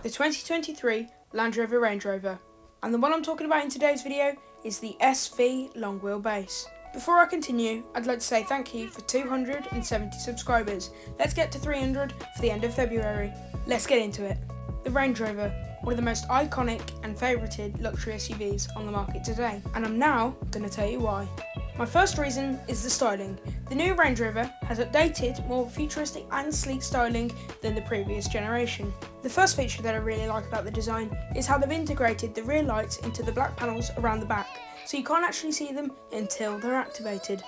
the 2023 Land Rover Range Rover, and the one I'm talking about in today's video is the SV long wheelbase. Before I continue, I'd like to say thank you for 270 subscribers. Let's get to 300 for the end of February. Let's get into it. The Range Rover, one of the most iconic and favourited luxury SUVs on the market today, and I'm now going to tell you why. My first reason is the styling. The new Range Rover has updated, more futuristic and sleek styling than the previous generation. The first feature that I really like about the design is how they've integrated the rear lights into the black panels around the back, so you can't actually see them until they're activated.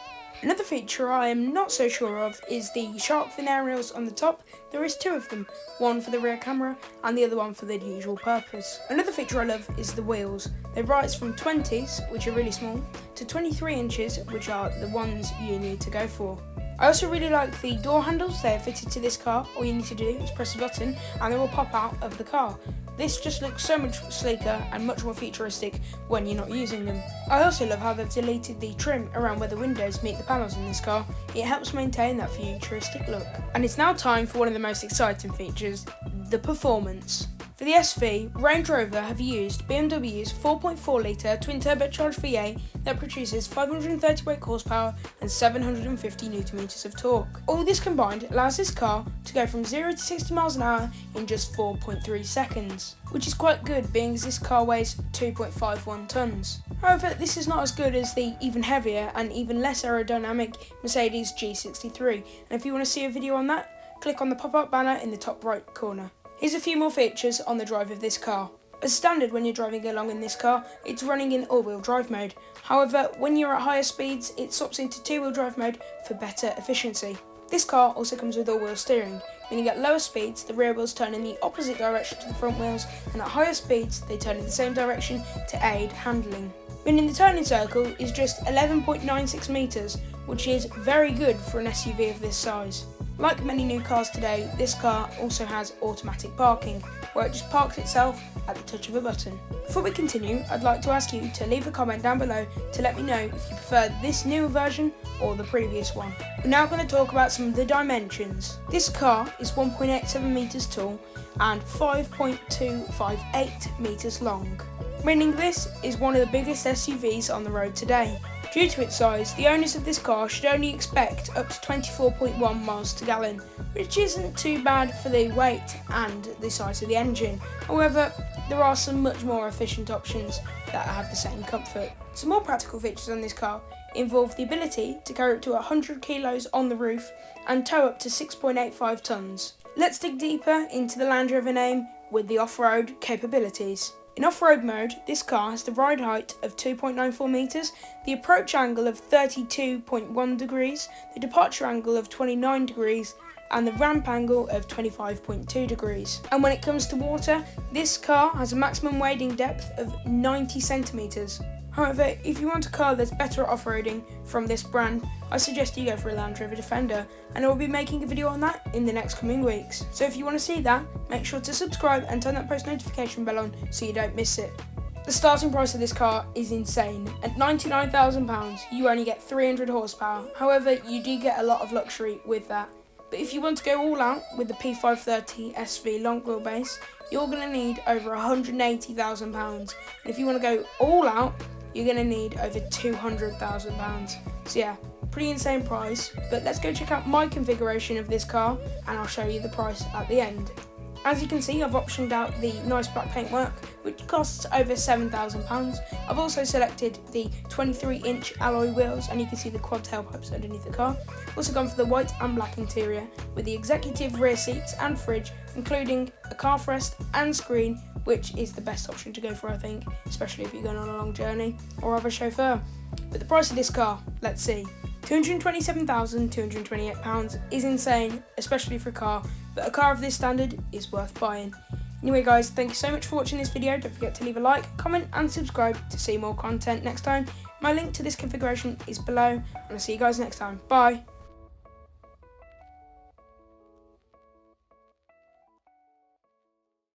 Another feature I am not so sure of is the shark fin aerials on the top. There is two of them, one for the rear camera and the other one for the usual purpose. Another feature I love is the wheels. They rise from 20s, which are really small, to 23 inches, which are the ones you need to go for. I also really like the door handles. They are fitted to this car. All you need to do is press a button and they will pop out of the car. This just looks so much sleeker and much more futuristic when you're not using them. I also love how they've deleted the trim around where the windows meet the panels in this car. It helps maintain that futuristic look. And it's now time for one of the most exciting features, the performance. For the SV, Range Rover have used BMW's 4.4 litre twin turbocharged V8 that produces 530 brake horsepower and 750 Nm of torque. All this combined allows this car to go from 0 to 60 miles an hour in just 4.3 seconds, which is quite good being as this car weighs 2.51 tonnes. However, this is not as good as the even heavier and even less aerodynamic Mercedes G63, and if you want to see a video on that, click on the pop-up banner in the top right corner. Here's a few more features on the drive of this car. As standard when you're driving along in this car, it's running in all-wheel drive mode. However, when you're at higher speeds, it swaps into two-wheel drive mode for better efficiency. This car also comes with all-wheel steering, meaning at lower speeds the rear wheels turn in the opposite direction to the front wheels, and at higher speeds they turn in the same direction to aid handling. Meaning the turning circle is just 11.96 metres, which is very good for an SUV of this size. Like many new cars today, this car also has automatic parking, where it just parks itself at the touch of a button. Before we continue, I'd like to ask you to leave a comment down below to let me know if you prefer this newer version or the previous one. We're now going to talk about some of the dimensions. This car is 1.87 metres tall and 5.258 metres long, meaning this is one of the biggest SUVs on the road today. Due to its size, the owners of this car should only expect up to 24.1 miles to gallon, which isn't too bad for the weight and the size of the engine. However, there are some much more efficient options that have the same comfort. Some more practical features on this car involve the ability to carry up to 100 kilos on the roof and tow up to 6.85 tonnes. Let's dig deeper into the Land Rover name with the off-road capabilities. In off-road mode, this car has the ride height of 2.94 metres, the approach angle of 32.1 degrees, the departure angle of 29 degrees, and the ramp angle of 25.2 degrees. And when it comes to water, this car has a maximum wading depth of 90 centimetres. However, if you want a car that's better at off-roading from this brand, I suggest you go for a Land Rover Defender, and I will be making a video on that in the next coming weeks. So if you want to see that, make sure to subscribe and turn that post notification bell on so you don't miss it. The starting price of this car is insane. At £99,000, you only get 300 horsepower. However, you do get a lot of luxury with that. But if you want to go all out with the P530 SV long wheelbase, you're going to need over £180,000. And if you want to go all out, you're going to need over £200,000. So yeah, pretty insane price, but let's go check out my configuration of this car and I'll show you the price at the end. As you can see, I've optioned out the nice black paintwork, which costs over £7,000. I've also selected the 23-inch alloy wheels, and you can see the quad tailpipes underneath the car. Also gone for the white and black interior, with the executive rear seats and fridge, including a calf rest and screen, which is the best option to go for, I think, especially if you're going on a long journey or have a chauffeur. But the price of this car, let's see. £227,228 is insane, especially for a car, but a car of this standard is worth buying. Anyway guys, thank you so much for watching this video. Don't forget to leave a like, comment and subscribe to see more content next time. My link to this configuration is below, and I'll see you guys next time. Bye!